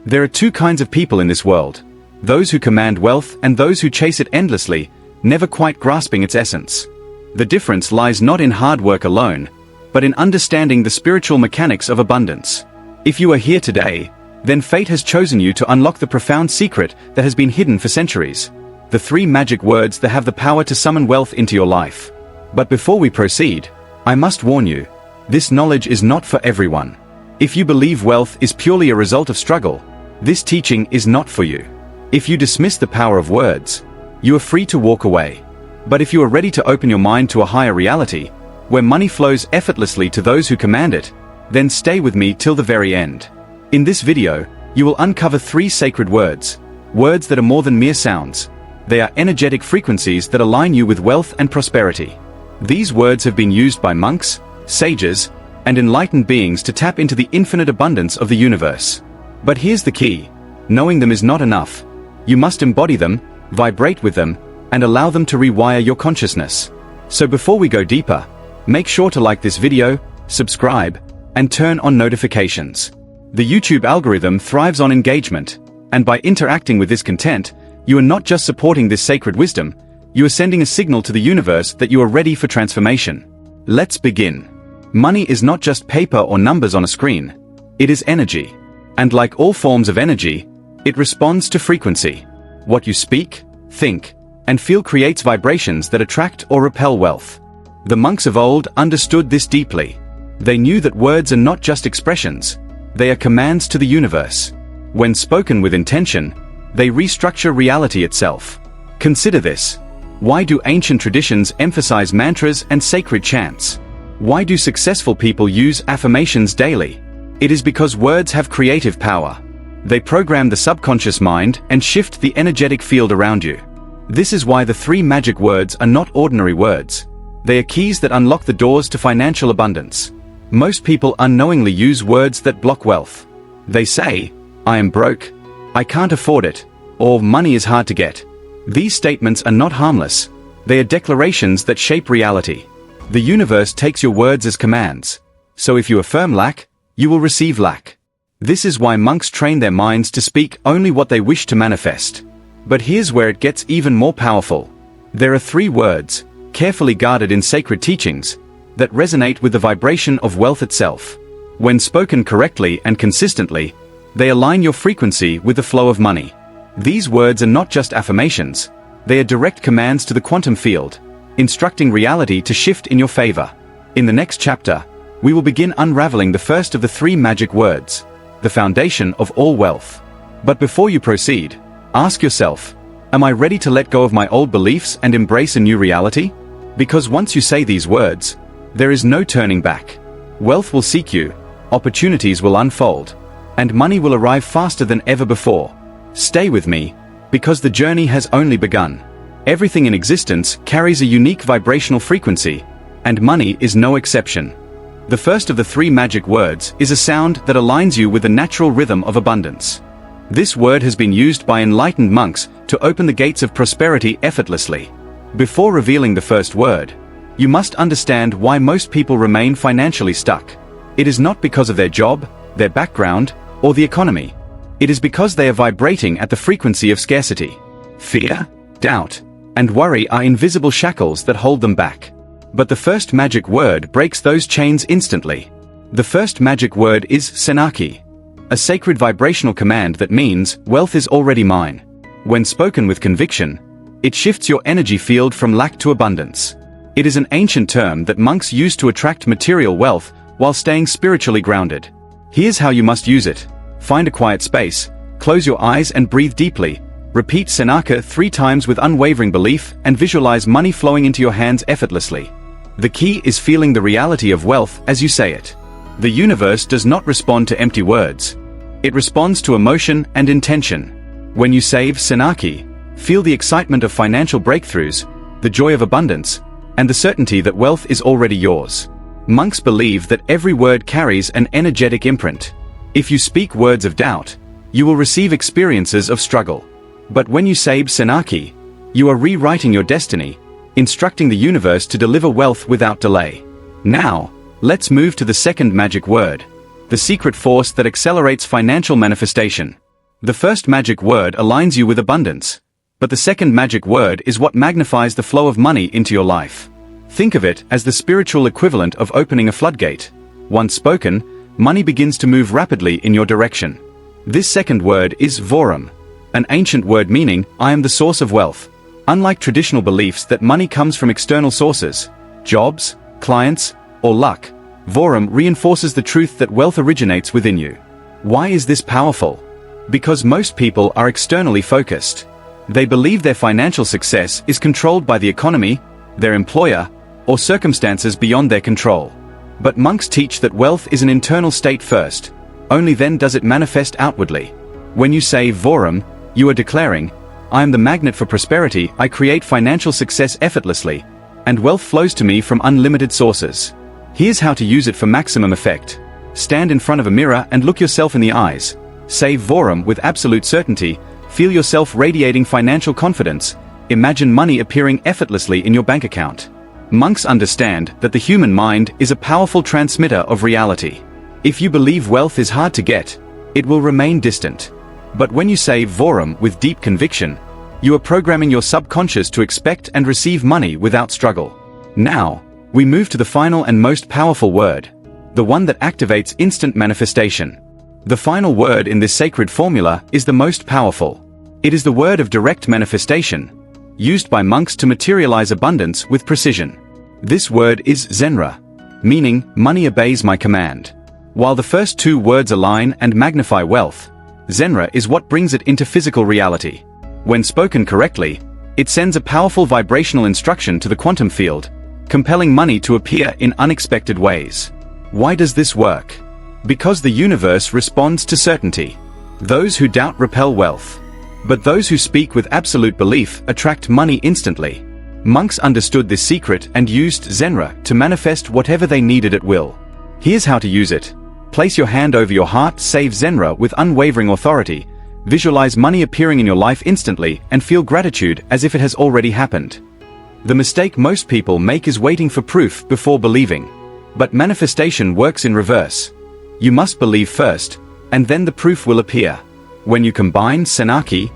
There are two kinds of people in this world: those who command wealth and those who chase it endlessly, never quite grasping its essence. The difference lies not in hard work alone, but in understanding the spiritual mechanics of abundance. If you are here today, then fate has chosen you to unlock the profound secret that has been hidden for centuries. The three magic words that have the power to summon wealth into your life. But before we proceed, I must warn you, this knowledge is not for everyone. If you believe wealth is purely a result of struggle, this teaching is not for you. If you dismiss the power of words, you are free to walk away. But if you are ready to open your mind to a higher reality, where money flows effortlessly to those who command it, then stay with me till the very end. In this video, you will uncover three sacred words, words that are more than mere sounds. They are energetic frequencies that align you with wealth and prosperity. These words have been used by monks, sages, and enlightened beings to tap into the infinite abundance of the universe. But here's the key: knowing them is not enough. You must embody them, vibrate with them, and allow them to rewire your consciousness. So before we go deeper, make sure to like this video, subscribe, and turn on notifications. The YouTube algorithm thrives on engagement, and by interacting with this content, you are not just supporting this sacred wisdom, you are sending a signal to the universe that you are ready for transformation. Let's begin. Money is not just paper or numbers on a screen. It is energy. And like all forms of energy, it responds to frequency. What you speak, think, and feel creates vibrations that attract or repel wealth. The monks of old understood this deeply. They knew that words are not just expressions, they are commands to the universe. When spoken with intention, they restructure reality itself. Consider this. Why do ancient traditions emphasize mantras and sacred chants? Why do successful people use affirmations daily? It is because words have creative power. They program the subconscious mind and shift the energetic field around you. This is why the three magic words are not ordinary words. They are keys that unlock the doors to financial abundance. Most people unknowingly use words that block wealth. They say, "I am broke," "I can't afford it," or "money is hard to get." These statements are not harmless. They are declarations that shape reality. The universe takes your words as commands. So if you affirm lack, you will receive lack. This is why monks train their minds to speak only what they wish to manifest. But here's where it gets even more powerful. There are three words, carefully guarded in sacred teachings, that resonate with the vibration of wealth itself. When spoken correctly and consistently, they align your frequency with the flow of money. These words are not just affirmations, they are direct commands to the quantum field, instructing reality to shift in your favor. In the next chapter, we will begin unraveling the first of the three magic words, the foundation of all wealth. But before you proceed, ask yourself, am I ready to let go of my old beliefs and embrace a new reality? Because once you say these words, there is no turning back. Wealth will seek you, opportunities will unfold, and money will arrive faster than ever before. Stay with me, because the journey has only begun. Everything in existence carries a unique vibrational frequency, and money is no exception. The first of the three magic words is a sound that aligns you with the natural rhythm of abundance. This word has been used by enlightened monks to open the gates of prosperity effortlessly. Before revealing the first word, you must understand why most people remain financially stuck. It is not because of their job, their background, or the economy. It is because they are vibrating at the frequency of scarcity. Fear, doubt, and worry are invisible shackles that hold them back. But the first magic word breaks those chains instantly. The first magic word is Senaki, a sacred vibrational command that means wealth is already mine. When spoken with conviction, it shifts your energy field from lack to abundance. It is an ancient term that monks used to attract material wealth while staying spiritually grounded. Here's how you must use it. Find a quiet space, close your eyes and breathe deeply. Repeat Senaka 3 times with unwavering belief and visualize money flowing into your hands effortlessly. The key is feeling the reality of wealth as you say it. The universe does not respond to empty words. It responds to emotion and intention. When you say Senaki, feel the excitement of financial breakthroughs, the joy of abundance, and the certainty that wealth is already yours. Monks believe that every word carries an energetic imprint. If you speak words of doubt, you will receive experiences of struggle. But when you say Senaki, you are rewriting your destiny, instructing the universe to deliver wealth without delay. Now, let's move to the second magic word, the secret force that accelerates financial manifestation. The first magic word aligns you with abundance, but the second magic word is what magnifies the flow of money into your life. Think of it as the spiritual equivalent of opening a floodgate. Once spoken, money begins to move rapidly in your direction. This second word is vorum, an ancient word meaning, I am the source of wealth. Unlike traditional beliefs that money comes from external sources, jobs, clients, or luck, vorum reinforces the truth that wealth originates within you. Why is this powerful? Because most people are externally focused. They believe their financial success is controlled by the economy, their employer, or circumstances beyond their control. But monks teach that wealth is an internal state first. Only then does it manifest outwardly. When you say vorum, you are declaring, I am the magnet for prosperity, I create financial success effortlessly, and wealth flows to me from unlimited sources. Here's how to use it for maximum effect. Stand in front of a mirror and look yourself in the eyes. Say vorum with absolute certainty, feel yourself radiating financial confidence, imagine money appearing effortlessly in your bank account. Monks understand that the human mind is a powerful transmitter of reality. If you believe wealth is hard to get, it will remain distant. But when you say vorum with deep conviction, you are programming your subconscious to expect and receive money without struggle. Now, we move to the final and most powerful word, the one that activates instant manifestation. The final word in this sacred formula is the most powerful. It is the word of direct manifestation, used by monks to materialize abundance with precision. This word is zenra, meaning money obeys my command. While the first two words align and magnify wealth, zenra is what brings it into physical reality. When spoken correctly, it sends a powerful vibrational instruction to the quantum field, compelling money to appear in unexpected ways. Why does this work? Because the universe responds to certainty. Those who doubt repel wealth. But those who speak with absolute belief attract money instantly. Monks understood this secret and used zenra to manifest whatever they needed at will. Here's how to use it. Place your hand over your heart, say zenra with unwavering authority, visualize money appearing in your life instantly, and feel gratitude as if it has already happened. The mistake most people make is waiting for proof before believing. But manifestation works in reverse. You must believe first, and then the proof will appear. When you combine senaki,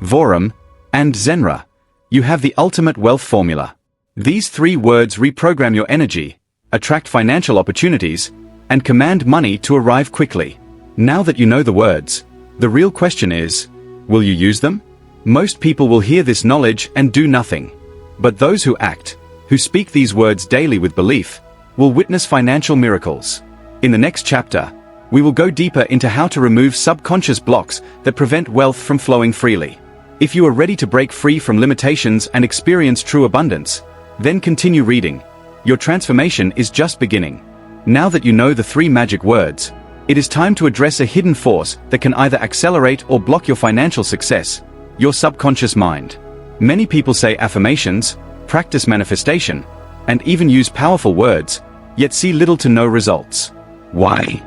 vorum, and zenra, you have the ultimate wealth formula. These three words reprogram your energy, attract financial opportunities, and command money to arrive quickly. Now that you know the words, the real question is, will you use them? Most people will hear this knowledge and do nothing. But those who act, who speak these words daily with belief, will witness financial miracles. In the next chapter, we will go deeper into how to remove subconscious blocks that prevent wealth from flowing freely. If you are ready to break free from limitations and experience true abundance, then continue reading. Your transformation is just beginning. Now that you know the three magic words, it is time to address a hidden force that can either accelerate or block your financial success, your subconscious mind. Many people say affirmations, practice manifestation, and even use powerful words, yet see little to no results. Why?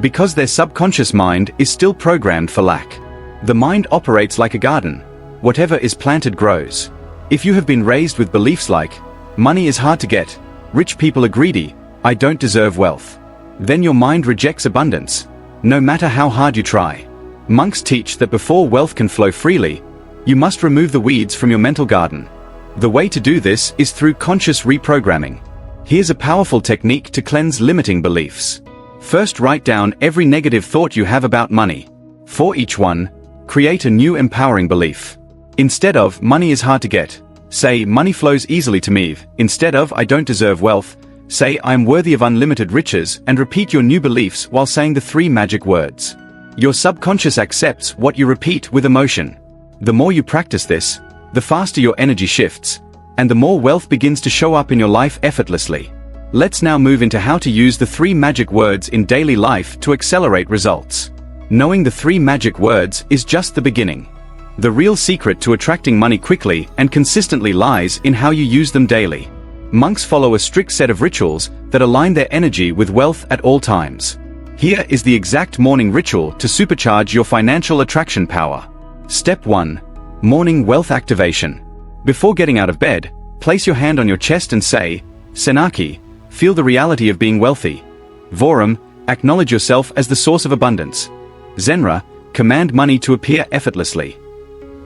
Because their subconscious mind is still programmed for lack. The mind operates like a garden. Whatever is planted grows. If you have been raised with beliefs like, money is hard to get, rich people are greedy, I don't deserve wealth, then your mind rejects abundance, no matter how hard you try. Monks teach that before wealth can flow freely, you must remove the weeds from your mental garden. The way to do this is through conscious reprogramming. Here's a powerful technique to cleanse limiting beliefs. First, write down every negative thought you have about money. For each one, create a new empowering belief. Instead of, money is hard to get, say, money flows easily to me. Instead of, I don't deserve wealth, say, I am worthy of unlimited riches, and repeat your new beliefs while saying the three magic words. Your subconscious accepts what you repeat with emotion. The more you practice this, the faster your energy shifts, and the more wealth begins to show up in your life effortlessly. Let's now move into how to use the three magic words in daily life to accelerate results. Knowing the three magic words is just the beginning. The real secret to attracting money quickly and consistently lies in how you use them daily. Monks follow a strict set of rituals that align their energy with wealth at all times. Here is the exact morning ritual to supercharge your financial attraction power. Step 1. Morning wealth activation. Before getting out of bed, place your hand on your chest and say, Senaki, feel the reality of being wealthy. Vorum, acknowledge yourself as the source of abundance. Zenra, Command money to appear effortlessly.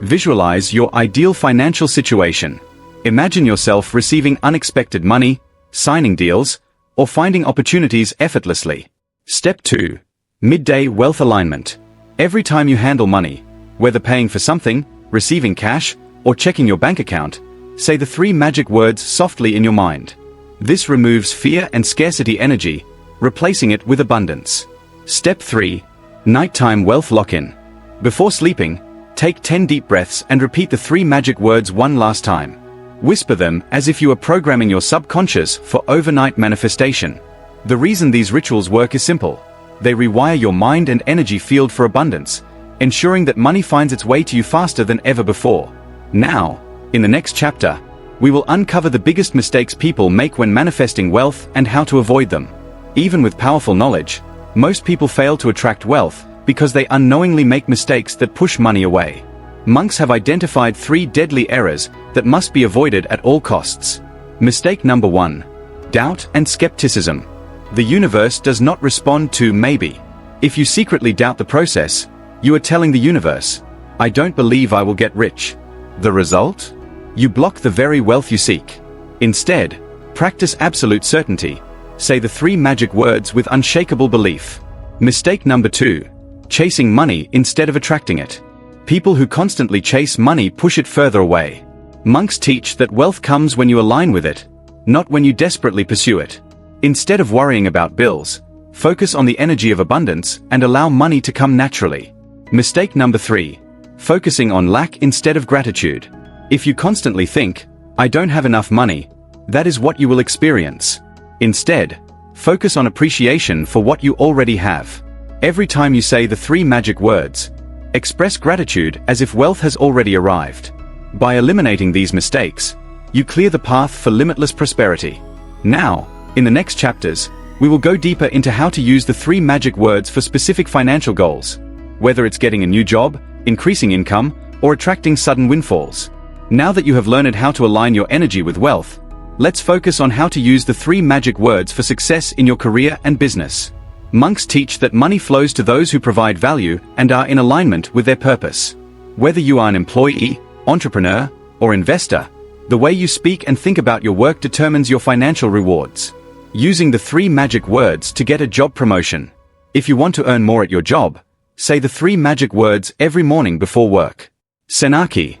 Visualize your ideal financial situation. Imagine yourself receiving unexpected money, signing deals, or finding opportunities effortlessly. Step 2. Midday wealth alignment. Every time you handle money, whether paying for something, receiving cash, or checking your bank account, say the 3 magic words softly in your mind. This removes fear and scarcity energy, replacing it with abundance. Step 3. Nighttime wealth lock-in. Before sleeping, take 10 deep breaths and repeat the 3 magic words one last time. Whisper them as if you are programming your subconscious for overnight manifestation. The reason these rituals work is simple. They rewire your mind and energy field for abundance, ensuring that money finds its way to you faster than ever before. Now, in the next chapter, we will uncover the biggest mistakes people make when manifesting wealth and how to avoid them. Even with powerful knowledge, most people fail to attract wealth because they unknowingly make mistakes that push money away. Monks have identified 3 deadly errors that must be avoided at all costs. Mistake number 1. Doubt and skepticism. The universe does not respond to maybe. If you secretly doubt the process, you are telling the universe, "I don't believe I will get rich." The result? You block the very wealth you seek. Instead, practice absolute certainty. Say the 3 magic words with unshakable belief. Mistake number 2. Chasing money instead of attracting it. People who constantly chase money push it further away. Monks teach that wealth comes when you align with it, not when you desperately pursue it. Instead of worrying about bills, focus on the energy of abundance and allow money to come naturally. Mistake number 3. Focusing on lack instead of gratitude. If you constantly think, "I don't have enough money," that is what you will experience. Instead, focus on appreciation for what you already have. Every time you say the 3 magic words, express gratitude as if wealth has already arrived. By eliminating these mistakes, you clear the path for limitless prosperity. Now, in the next chapters, we will go deeper into how to use the 3 magic words for specific financial goals, whether it's getting a new job, increasing income, or attracting sudden windfalls. Now that you have learned how to align your energy with wealth, let's focus on how to use the 3 magic words for success in your career and business. Monks teach that money flows to those who provide value and are in alignment with their purpose. Whether you are an employee, entrepreneur, or investor, the way you speak and think about your work determines your financial rewards. Using the 3 magic words to get a job promotion. If you want to earn more at your job, say the 3 magic words every morning before work. Senaki.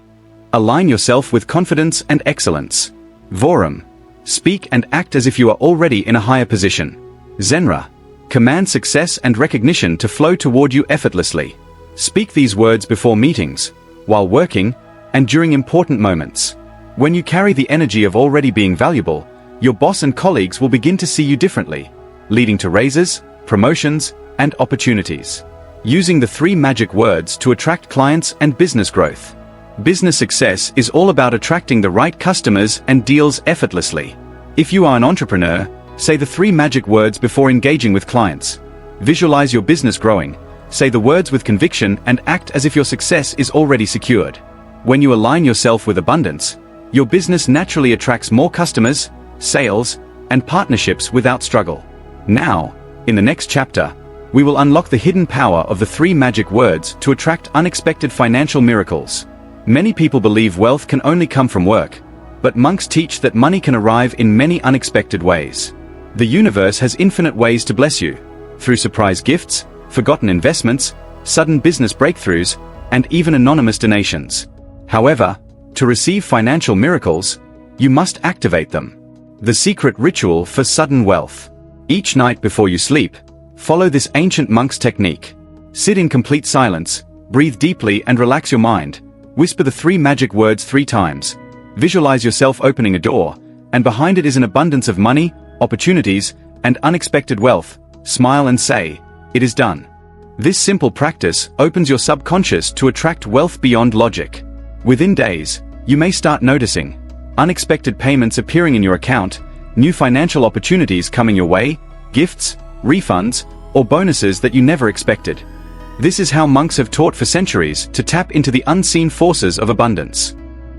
Align yourself with confidence and excellence. Vorum. Speak and act as if you are already in a higher position. Zenra. Command success and recognition to flow toward you effortlessly. Speak these words before meetings, while working, and during important moments. When you carry the energy of already being valuable, your boss and colleagues will begin to see you differently, leading to raises, promotions, and opportunities. Using the 3 magic words to attract clients and business growth. Business success is all about attracting the right customers and deals effortlessly. If you are an entrepreneur, say the 3 magic words before engaging with clients. Visualize your business growing, say the words with conviction and act as if your success is already secured. When you align yourself with abundance, your business naturally attracts more customers, sales, and partnerships without struggle. Now, in the next chapter, we will unlock the hidden power of the 3 magic words to attract unexpected financial miracles. Many people believe wealth can only come from work, but monks teach that money can arrive in many unexpected ways. The universe has infinite ways to bless you, through surprise gifts, forgotten investments, sudden business breakthroughs, and even anonymous donations. However, to receive financial miracles, you must activate them. The secret ritual for sudden wealth. Each night before you sleep, follow this ancient monk's technique. Sit in complete silence, breathe deeply and relax your mind. Whisper the 3 magic words 3 times. Visualize yourself opening a door, and behind it is an abundance of money, opportunities, and unexpected wealth. Smile and say, "It is done." This simple practice opens your subconscious to attract wealth beyond logic. Within days, you may start noticing unexpected payments appearing in your account, new financial opportunities coming your way, gifts, refunds, or bonuses that you never expected. This is how monks have taught for centuries to tap into the unseen forces of abundance.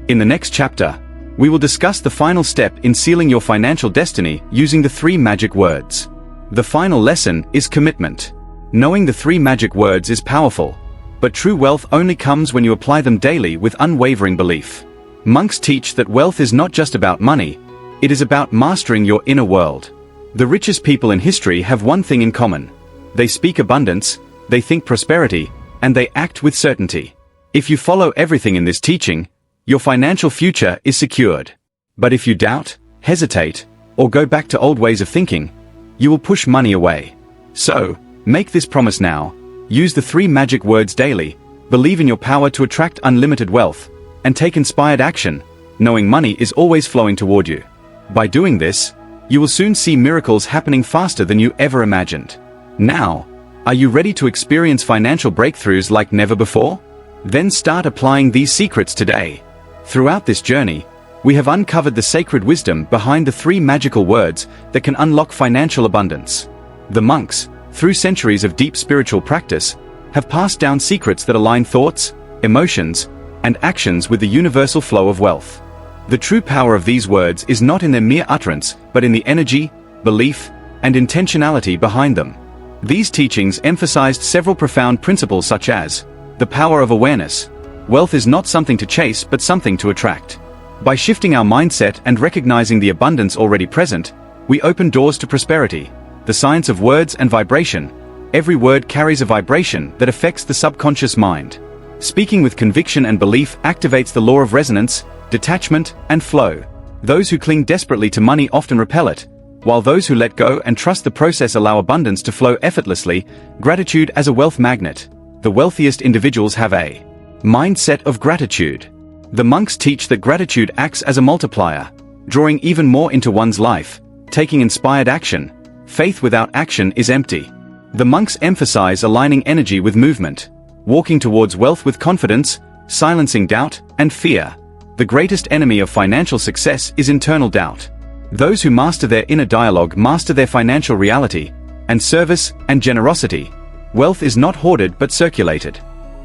In the next chapter, we will discuss the final step in sealing your financial destiny using the 3 magic words. The final lesson is commitment. Knowing the 3 magic words is powerful, but true wealth only comes when you apply them daily with unwavering belief. Monks teach that wealth is not just about money, it is about mastering your inner world. The richest people in history have one thing in common. They speak abundance, they think prosperity, and they act with certainty. If you follow everything in this teaching, your financial future is secured. But if you doubt, hesitate, or go back to old ways of thinking, you will push money away. So, make this promise now. Use the 3 magic words daily, believe in your power to attract unlimited wealth, and take inspired action, knowing money is always flowing toward you. By doing this, you will soon see miracles happening faster than you ever imagined. Now, are you ready to experience financial breakthroughs like never before? Then start applying these secrets today. Throughout this journey, we have uncovered the sacred wisdom behind the 3 magical words that can unlock financial abundance. The monks, through centuries of deep spiritual practice, have passed down secrets that align thoughts, emotions, and actions with the universal flow of wealth. The true power of these words is not in their mere utterance, but in the energy, belief, and intentionality behind them. These teachings emphasized several profound principles such as the power of awareness. Wealth is not something to chase but something to attract. By shifting our mindset and recognizing the abundance already present, we open doors to prosperity. The science of words and vibration. Every word carries a vibration that affects the subconscious mind. Speaking with conviction and belief activates the law of resonance, detachment, and flow. Those who cling desperately to money often repel it, while those who let go and trust the process allow abundance to flow effortlessly. Gratitude as a wealth magnet. The wealthiest individuals have a mindset of gratitude. The monks teach that gratitude acts as a multiplier, drawing even more into one's life. Taking inspired action. Faith without action is empty. The monks emphasize aligning energy with movement, walking towards wealth with confidence, silencing doubt and fear. The greatest enemy of financial success is internal doubt. Those who master their inner dialogue master their financial reality, and service and generosity. Wealth is not hoarded but circulated.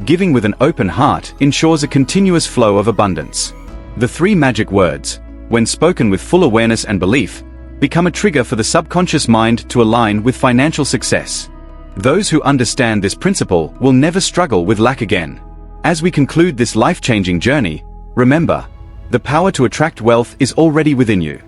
Giving with an open heart ensures a continuous flow of abundance. The 3 magic words, when spoken with full awareness and belief, become a trigger for the subconscious mind to align with financial success. Those who understand this principle will never struggle with lack again. As we conclude this life-changing journey, remember, the power to attract wealth is already within you.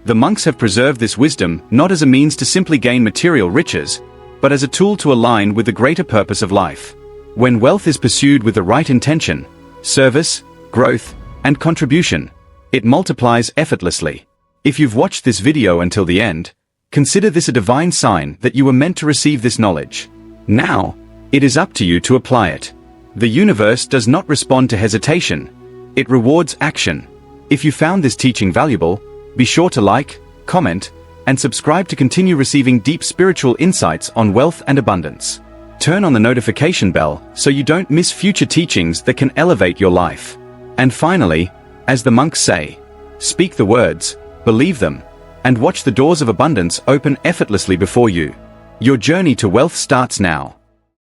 The monks have preserved this wisdom not as a means to simply gain material riches, but as a tool to align with the greater purpose of life. When wealth is pursued with the right intention, service, growth, and contribution, it multiplies effortlessly. If you've watched this video until the end, consider this a divine sign that you were meant to receive this knowledge. Now, it is up to you to apply it. The universe does not respond to hesitation. It rewards action. If you found this teaching valuable, be sure to like, comment, and subscribe to continue receiving deep spiritual insights on wealth and abundance. Turn on the notification bell so you don't miss future teachings that can elevate your life. And finally, as the monks say, speak the words, believe them, and watch the doors of abundance open effortlessly before you. Your journey to wealth starts now.